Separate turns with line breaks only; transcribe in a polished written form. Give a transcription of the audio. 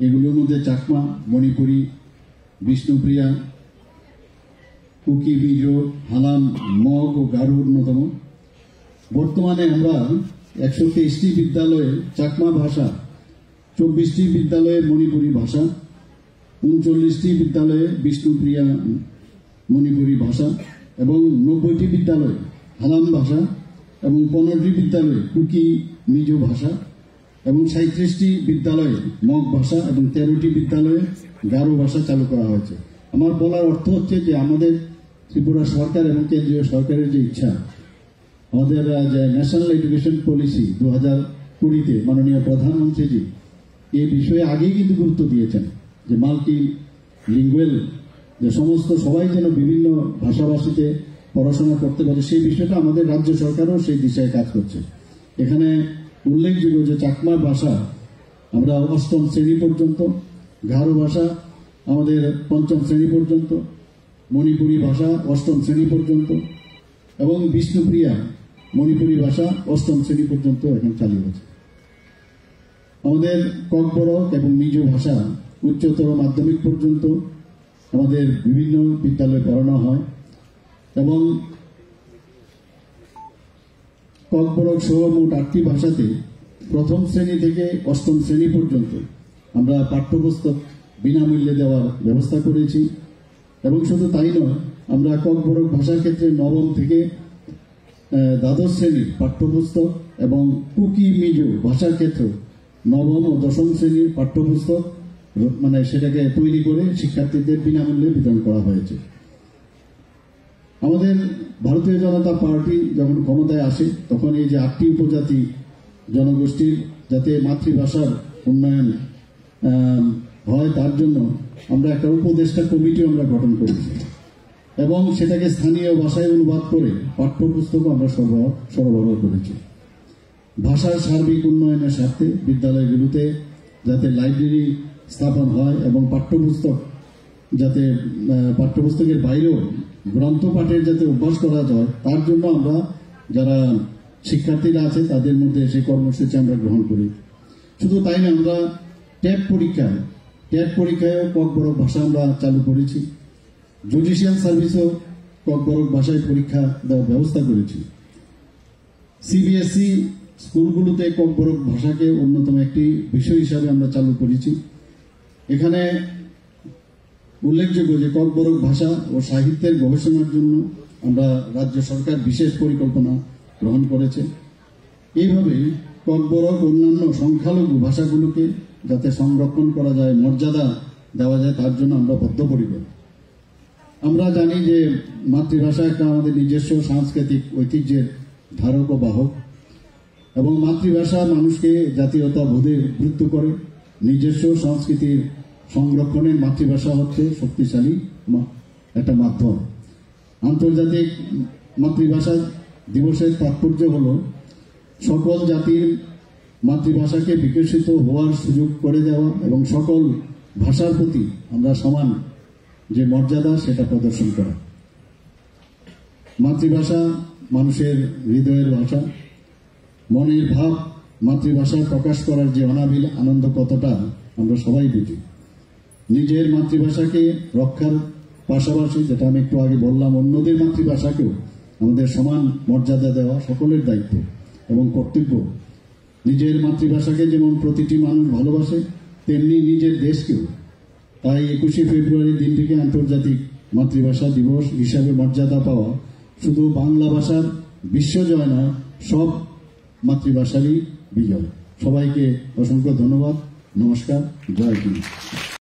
এগুলোর মধ্যে Chakma, Manipuri, Bishnupriya, cookie, Mizo, Halam, mug ও গারো অন্যতম। বর্তমানে আমরা 123টি বিদ্যালয়ে চাকমা ভাষা, 24টি বিদ্যালয়ে মণিপুরি ভাষা, 39টি বিদ্যালয়ে বিষ্ণুপ্রিয়া মণিপুরি ভাষা এবং 90টি বিদ্যালয়ে হালাম ভাষা এবং 15টি বিদ্যালয়ে কুকি, মিজো ভাষা এবং 37টি বিদ্যালয়ে মগ ভাষা এবং 13টি বিদ্যালয়ে গারো ভাষা চালু করা হয়েছে। আমার বলার অর্থ হচ্ছে যে আমাদের ত্রিপুরা সরকার এবং কেন্দ্রীয় সরকারের যে ইচ্ছা, আমাদের যে ন্যাশনাল এডুকেশন পলিসি 2020-তে মাননীয় প্রধানমন্ত্রীজি এই বিষয়ে আগেই কিন্তু গুরুত্ব দিয়েছেন যে মাল্টি লিঙ্গুয়াল, যে সমস্ত সবাই যেন বিভিন্ন ভাষাভাষীতে পড়াশোনা করতে পারে, সেই বিষয়টা আমাদের রাজ্য সরকারও সেই দিশায় কাজ করছে। এখানে উল্লেখযোগ্য যে চাকমা ভাষা আমরা 8ম শ্রেণী পর্যন্ত, গারো ভাষা আমাদের 5ম শ্রেণী পর্যন্ত, মণিপুরি ভাষা 8ম শ্রেণী পর্যন্ত এবং বিষ্ণুপ্রিয়া মণিপুরি ভাষা 8ম শ্রেণী পর্যন্ত এখন চালু হয়েছে। আমাদের ককবরক এবং মিজো ভাষা উচ্চতর মাধ্যমিক পর্যন্ত আমাদের বিভিন্ন বিদ্যালয়ে পড়ানো হয় এবং ককবরক সহ মোট 8টি ভাষাতে 1ম শ্রেণী থেকে 8ম শ্রেণী পর্যন্ত আমরা পাঠ্যপুস্তক বিনামূল্যে দেওয়ার ব্যবস্থা করেছি। এবং শুধু তাই নয়, আমরা ককবরক ভাষার ক্ষেত্রে 9ম থেকে 12শ শ্রেণীর পাঠ্যপুস্তক এবং কুকি, মিজো ভাষার ক্ষেত্রে 9ম ও 10ম শ্রেণীর পাঠ্যপুস্তক সেটাকে তৈরি করে শিক্ষার্থীদের বিনামূল্যে বিতরণ করা হয়েছে। আমাদের ভারতীয় জনতা পার্টি যখন ক্ষমতায় আসে তখন এই যে 8টি উপজাতি জনগোষ্ঠীর যাতে মাতৃভাষার উন্নয়ন হয় তার জন্য আমরা একটা উপদেষ্টা কমিটি আমরা গঠন করেছি এবং সেটাকে স্থানীয় ভাষায় অনুবাদ করে পাঠ্যপুস্তকও আমরা সরবরাহ করেছি। ভাষার সার্বিক উন্নয়নের স্বার্থে বিদ্যালয়গুলোতে যাতে লাইব্রেরি স্থাপন হয় এবং পাঠ্যপুস্তকের বাইরেও গ্রন্থ পাঠের যাতে অভ্যাস করা যায় তার জন্য আমরা যারা শিক্ষার্থীরা আছে তাদের মধ্যে সেই কর্মসূচি আমরা গ্রহণ করি। শুধু তাই না, আমরা ট্যাট পরীক্ষায়ও ককবরক ভাষা আমরা চালু করেছি। জুডিশিয়াল সার্ভিসেও ককবরক ভাষায় পরীক্ষা দেওয়ার ব্যবস্থা করেছি। সিবিএসই স্কুলগুলোতে ককবরক ভাষাকে অন্যতম একটি বিষয় হিসাবে আমরা চালু করেছি। এখানে উল্লেখযোগ্য যে ককবরক ভাষা ও সাহিত্যের গবেষণার জন্য আমরা রাজ্য সরকার বিশেষ পরিকল্পনা গ্রহণ করেছে। এইভাবে ককবরক অন্যান্য সংখ্যালঘু ভাষাগুলোকে যাতে সংরক্ষণ করা যায়, মর্যাদা দেওয়া যায়, তার জন্য আমরা বদ্ধপরিকর। আমরা জানি যে মাতৃভাষা একটা আমাদের নিজস্ব সাংস্কৃতিক ঐতিহ্যের ধারক ও বাহক এবং মাতৃভাষা মানুষকে জাতীয়তা বোধে উদ্বুদ্ধ করে। নিজস্ব সংস্কৃতির সংরক্ষণের মাতৃভাষা হচ্ছে শক্তিশালী একটা মাধ্যম। আন্তর্জাতিক মাতৃভাষা দিবসের তাৎপর্য হল সকল জাতির মাতৃভাষাকে বিকশিত হওয়ার সুযোগ করে দেওয়া এবং সকল ভাষার প্রতি আমরা সমান যে মর্যাদা সেটা প্রদর্শন করা। মাতৃভাষা মানুষের হৃদয়ের ভাষা, মনের ভাব মাতৃভাষা প্রকাশ করার যে অনাবিল আনন্দ কতটা আমরা সবাই বুঝি। নিজের মাতৃভাষাকে রক্ষার পাশাপাশি, যেটা আমি একটু আগে বললাম, অন্যদের মাতৃভাষাকেও আমাদের সমান মর্যাদা দেওয়া সকলের দায়িত্ব এবং কর্তব্য। নিজের মাতৃভাষাকে যেমন প্রতিটি মানুষ ভালোবাসে তেমনি নিজের দেশকেও। তাই 21শে ফেব্রুয়ারি দিনটিকে আন্তর্জাতিক মাতৃভাষা দিবস হিসাবে মর্যাদা পাওয়া শুধু বাংলা ভাষার বিশ্বজয় নয়, সব মাতৃভাষারই বিজয়। সবাইকে অসংখ্য ধন্যবাদ। নমস্কার। জয় হিন্দ।